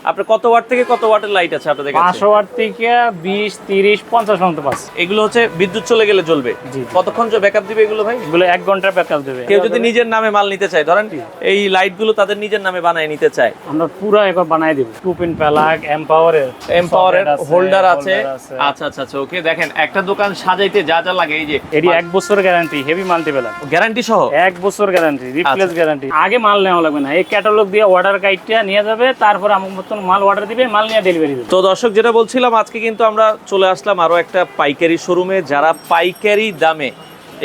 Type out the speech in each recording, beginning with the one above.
আপনার কত ওয়াট থেকে কত ওয়াটের লাইট আছে আপনাদের কাছে? 500 ওয়াট থেকে 20, 30, 50 পর্যন্ত পাস। এগুলো হচ্ছে বিদ্যুৎ চলে গেলে জ্বলবে? জি। কতক্ষণ ব্যাকআপ দিবে এগুলো ভাই? এগুলো 1 ঘন্টা ব্যাকআপ দেবে। কেউ যদি নিজের নামে মাল নিতে চায়, ধরেন এই লাইট গুলো তাদের নিজের নামে বানায় নিতে চায়, আমরা পুরো একবার বানাই দেব। 2 পিন প্লাগ, এম্পাওয়ারের হোল্ডার আছে। আচ্ছা আচ্ছা আচ্ছা, ওকে। দেখেন একটা দোকান সাজাইতে যা যা লাগে, এই যে এটি 1 বছর গ্যারান্টি, হেভি মাল্টিপ্লাগ গ্যারান্টি সহ 1 বছর গ্যারান্টি, রিপ্লেস গ্যারান্টি। আগে মাল নেওয়া লাগবে না, এই ক্যাটালগ দিয়ে অর্ডার গাইডটা নিয়ে যাবে, তারপর আমার মতন মাল অর্ডার দিবে, মাল নিয়ে ডেলিভারি দেবে। তো দর্শক, যেটা বলছিলাম, আজকে কিন্তু আমরা চলে আসলাম আরো একটা পাইকারি শোরুমে, যারা পাইকারি দামে,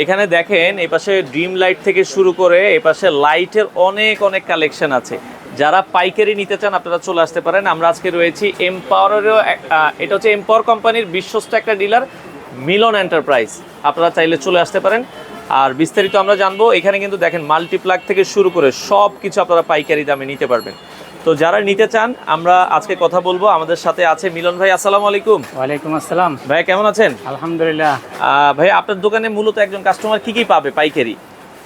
এখানে দেখেন এই পাশে ড্রিম লাইট থেকে শুরু করে এই পাশে লাইটের অনেক অনেক কালেকশন আছে। যারা পাইকারি নিতে চান আপনারা চলে আসতে পারেন। আমরা আজকে রয়েছি এম্পাওয়ারেরও, এটা হচ্ছে এম্পাওয়ার কোম্পানির বিশ্বস্ত একটা ডিলার, মিলন এন্টারপ্রাইজ। আপনারা চাইলে চলে আসতে পারেন। আর বিস্তারিত আমরা জানবো। এখানে কিন্তু দেখেন মাল্টিপ্লাগ থেকে শুরু করে সব কিছু আপনারা পাইকারি দামে নিতে পারবেন। তো যারা নিতে চান আমরা আজকে কথা বলবো। আমাদের সাথে আছে মিলন ভাই। আসসালামু আলাইকুম। ওয়ালাইকুম আসসালাম। ভাই কেমন আছেন? আলহামদুলিল্লাহ। ভাই আপনার দোকানে মূলত একজন কাস্টমার কি কি পাবে পাইকারি?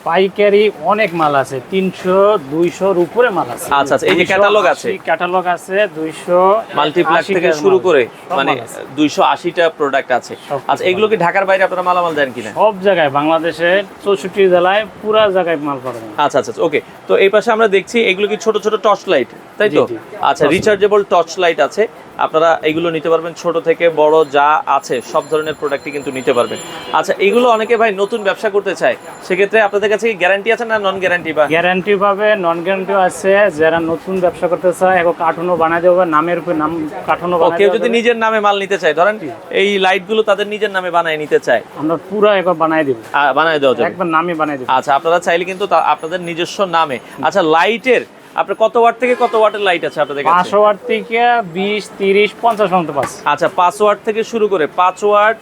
পাইকারি অনেক মাল আছে, 300, 200 উপরে মাল আছে। আচ্ছা আচ্ছা, এই যে ক্যাটালগ আছে, ক্যাটালগ আছে 200 মাল্টিপ্লাগ থেকে শুরু করে মানে 280টা প্রোডাক্ট আছে। আচ্ছা, এগুলো কি ঢাকার বাইরে আপনারা মালামাল দেন কিনা? সব জায়গায়, বাংলাদেশে 64 জেলায় পুরো জায়গায় মাল পাবেন। আচ্ছা আচ্ছা, ওকে। তো এই পাশে আমরা দেখছি এগুলো কি ছোট ছোট টর্চ লাইট, তাই তো? আচ্ছা, রিচার্জেবল টর্চ লাইট আছে, আপনারা এগুলো নিতে পারবেন। ছোট থেকে বড় যা আছে সব ধরনের প্রোডাক্টই কিন্তু নিতে পারবেন। আচ্ছা, এগুলো অনেকে ভাই নতুন ব্যবসা করতে চায়, সেক্ষেত্রে আপনাদের কাছে কি গ্যারান্টি আছে না নন গ্যারান্টি? বা গ্যারান্টি পাবে, নন গ্যারান্টিও আছে। যারা নতুন ব্যবসা করতে চায় এখন কার্টুনও বানাই দেবে, নামের উপর নাম কার্টুনও বানাই দেবে। কেউ যদি নিজের নামে মাল নিতে চায়, ধরেন এই লাইটগুলো তাদের নিজের নামে বানায় নিতে চায়, আমরা পুরো একবার বানাই দেব, বানায় দেওয়া যাবে, একবার নামে বানাই দেব। আচ্ছা, আপনারা চাইলে কিন্তু আপনাদের নিজস্ব নামে। আচ্ছা, লাইটের আপনার কত ওয়াট থেকে কত ওয়াটের লাইট আছে আপনাদের কাছে? 500 ওয়াট থেকে 20, 30, 50 পর্যন্ত পাস। আচ্ছা, 5 ওয়াট থেকে শুরু করে 5 ওয়াট,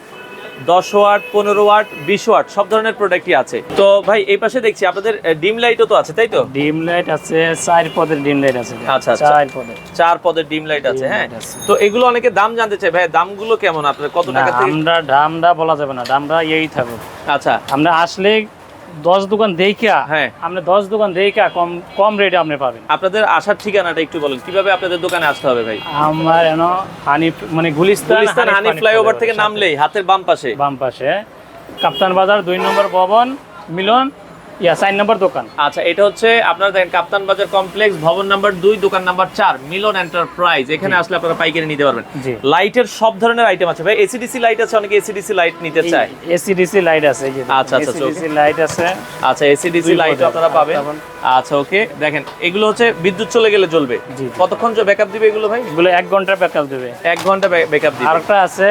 10 ওয়াট, 15 ওয়াট, 20 ওয়াট সব ধরনের প্রোডাক্টই আছে। তো ভাই এই পাশে দেখছি আপনাদের ডিম লাইটও তো আছে, তাই তো? ডিম লাইট আছে, 4 পদের ডিম লাইট আছে। আচ্ছা আচ্ছা, 4 পদের ডিম লাইট আছে। হ্যাঁ, তো এগুলো অনেকে দাম জানতে চায়, ভাই দামগুলো কেমন আপনার, কত টাকা থেকে? আমরা দামটা বলা যাবে না, দামটা এই থাকবে। আচ্ছা, আমরা আসলে 10 দোকান দেখা, হ্যাঁ, আমরা 10 দোকান দেখা কম রেটে আপনি পাবেন। আপনাদের আসার ঠিকানাটা একটু বলেন, কিভাবে আপনাদের দোকানে আসতে হবে ভাই? আমার হানিফ মানে গুলিস্তান হানিফ ফ্লাইওভার থেকে নামলেই হাতের বাম পাশে কাপ্তান বাজার 2 নম্বর ভবন, মিলন 4 নম্বর দোকান। আচ্ছা, এটা হচ্ছে আপনারা দেখেন কাপ্তান বাজার কমপ্লেক্স, ভবন নাম্বার 2, দোকান নাম্বার 4, মিলন এন্টারপ্রাইজ। এখানে আসলে আপনারা পাইকারি নিতে পারবেন। লাইটের সব ধরনের আইটেম আছে ভাই। এসিডিসি লাইট আছে, অনেকে এসিডিসি লাইট নিতে চায়। এসিডিসি লাইট আছে, এই যে আচ্ছা আচ্ছা, এসিডিসি লাইট আছে। আচ্ছা, এসিডিসি লাইট আপনারা পাবেন। আচ্ছা, ওকে। দেখেন এগুলো হচ্ছে বিদ্যুৎ চলে গেলে জ্বলবে। কতক্ষণ ব্যাকআপ দিবে এগুলো ভাই? এগুলো 1 ঘন্টা ব্যাকআপ দেবে। 1 ঘন্টা ব্যাকআপ দিবে। আরেকটা আছে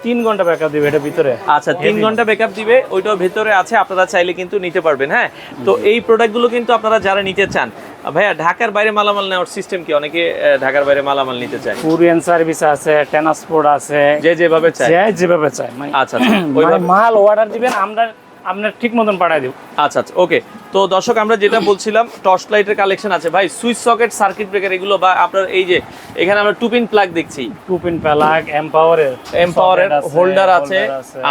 3 ঘন্টা ব্যাকআপ দিবে, এটা ভিতরে। আচ্ছা, 3 ঘন্টা ব্যাকআপ দিবে, ওইটাও ভিতরে আছে, আপনারা চাইলে কিন্তু নিতে পারবেন। হ্যাঁ, তো এই প্রোডাক্টগুলো কিন্তু আপনারা যারা নিতে চান, ভাইয়া ঢাকার বাইরে মালামাল নেওয়ার সিস্টেম কি? অনেকে ঢাকার বাইরে মালামাল নিতে চায়। কুরিয়ার সার্ভিস আছে, ট্রান্সপোর্ট আছে, যেভাবে চায়। আচ্ছা, মাল অর্ডার দিবেন, আমরা আপনার ঠিক মতন পাঠিয়ে দেব। আচ্ছা আচ্ছা, ওকে। তো দর্শক, আমরা যেটা বলছিলাম, টর্চ লাইটের কালেকশন আছে ভাই, সুইচ সকেট, সার্কিট ব্রেকার, এগুলো বা আপনার এই যে এখানে আমরা 2 পিন প্লাগ দেখছি, 2 পিন প্লাগ, এম্পাওয়ারের হোল্ডার আছে।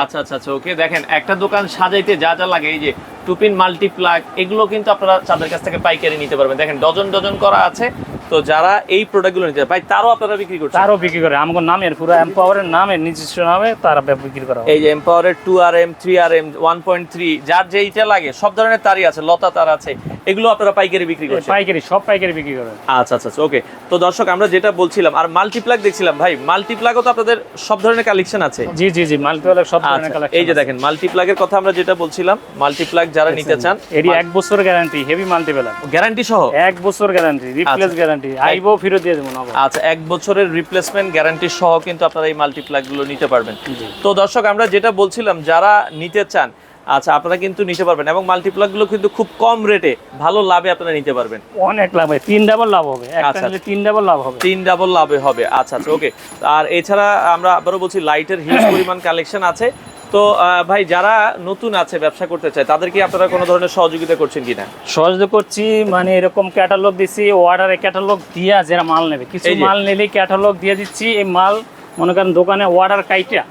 আচ্ছা আচ্ছা আচ্ছা, ওকে। দেখেন একটা দোকান সাজাইতে যা যা লাগে, এই যে 2 পিন মাল্টিপ্লাগ, এগুলো কিন্তু আপনারা তাদের কাছ থেকে পাইকারি নিতে পারবেন। দেখেন ডজন ডজন করা আছে। তো যারা এই প্রোডাক্টগুলো নিতে ভাই, তারও আপনারা বিক্রি করছেন? তারও বিক্রি করে, আমার নামের পুরো এম্পাওয়ারের নামের নিজস্ব নামে তারা বিক্রি করা। এই যে এম্পাওয়ারের 2RM, 3RM, 1.3, যার যেইটা লাগে সব ধরনের তারই আছে, লতা তার আছে, এগুলো আপনারা পাইকারি বিক্রি করছেন? পাইকারি, সব পাইকারি বিক্রি করেন। আচ্ছা আচ্ছা, ওকে। তো দর্শক, আমরা যেটা বলছিলাম, আর মাল্টিপ্লাগ দেখছিলাম ভাই, মাল্টিপ্লাগও তো আপনাদের সব ধরনের কালেকশন আছে? জি জি জি, মাল্টিপ্লাগ সব ধরনের কালেকশন। এই যে দেখেন মাল্টিপ্লাগের কথা আমরা যেটা বলছিলাম, মাল্টিপ্লাগ যারা নিতে চান, এটি 1 বছর গ্যারান্টি, হেভি মাল্টিপ্লাগ গ্যারান্টি সহ 1 বছর গ্যারান্টি, রিপ্লেস গ্যারান্টি, আইবো ফেরত দিয়ে দেব না। আচ্ছা, 1 বছরের রিপ্লেসমেন্ট গ্যারান্টি সহ কিন্তু আপনারা এই মাল্টিপ্লাগ গুলো নিতে পারবেন। তো দর্শক, আমরা যেটা বলছিলাম, যারা নিতে চান, আচ্ছা, আপনারা কিন্তু নিতে পারবেন, এবং মাল্টিপ্লাগ গুলো কিন্তু খুব কম রেটে ভালো লাভে আপনারা নিতে পারবেন। অনেক লাভ হয়, 3 ডাবল লাভ হবে, একটা নিলে 3 ডাবল লাভ হবে, 3 ডাবল লাভে হবে। আচ্ছা আচ্ছা, ওকে। আর এছাড়া আমরা আবারও বলছি, লাইটের হিউজ পরিমাণ কালেকশন আছে। তো ভাই, যারা নতুন আছে, ব্যবসা করতে চায়, তাদেরকে আপনারা কোনো ধরনের সহযোগিতা করছেন কিনা? সহযোগিতা করছি, মানে এরকম ক্যাটালগ দিচ্ছি, অর্ডারে ক্যাটালগ দিয়া যারা মাল নেবে, কিছু মাল নিলে ক্যাটালগ দিয়ে দিচ্ছি। এই মাল মনে করেন দোকানে অর্ডার কাইটা,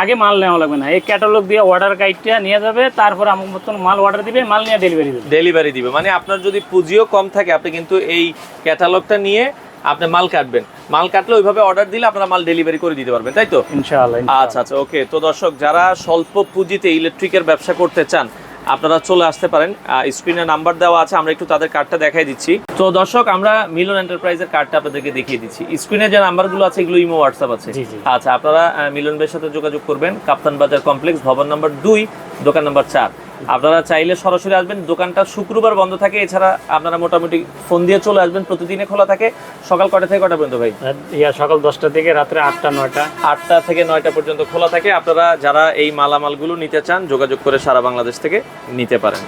আগে মাল নেওয়া লাগবে না, এই ক্যাটালগ দিয়ে অর্ডার গাইডটা নিয়ে যাবে, তারপর আমার মতন মাল অর্ডার দিবে, মাল নিয়ে ডেলিভারি দিবে। মানে আপনার যদি পুঁজিও কম থাকে, আপনি কিন্তু এই ক্যাটালগটা নিয়ে আপনি মাল কাটবেন, মাল কাটলে ওইভাবে অর্ডার দিলে আপনারা মাল ডেলিভারি করে দিতে পারবেন, তাই তো? ইনশাআল্লাহ। আচ্ছা আচ্ছা, ওকে। তো দর্শক, যারা স্বল্প পুঁজিতে ইলেকট্রিকের ব্যবসা করতে চান আপনারা চলে আসতে পারেন। স্ক্রিনে নাম্বার দেওয়া আছে, আমরা একটু তাদের কার্ডটা দেখাই দিচ্ছি। তো দর্শক, আমরা মিলন এন্টারপ্রাইজের কার্ডটা আপনাদেরকে দেখিয়ে দিচ্ছি। স্ক্রিনে যে নাম্বারগুলো আছে এগুলো ইমো হোয়াটসঅ্যাপ আছে। জি, জি। আচ্ছা, আপনারা মিলন ভাইয়ের সাথে যোগাযোগ করবেন। কাপ্তান বাজার কমপ্লেক্স, ভবন নাম্বার 2, দোকান নাম্বার 4। আপনারা চাইলে সরাসরি আসবেন। দোকানটা শুক্রবার বন্ধ থাকে, এছাড়া আপনারা মোটামুটি ফোন দিয়ে চলে আসবেন। প্রতিদিনে খোলা থাকে। সকাল কটা থেকে কটা পর্যন্ত ভাই? সকাল 10টা থেকে রাত্রে 8টা 9টা। 8টা থেকে 9টা পর্যন্ত খোলা থাকে। আপনারা যারা এই মালামালগুলো নিতে চান যোগাযোগ করে সারা বাংলাদেশ থেকে নিতে পারেন।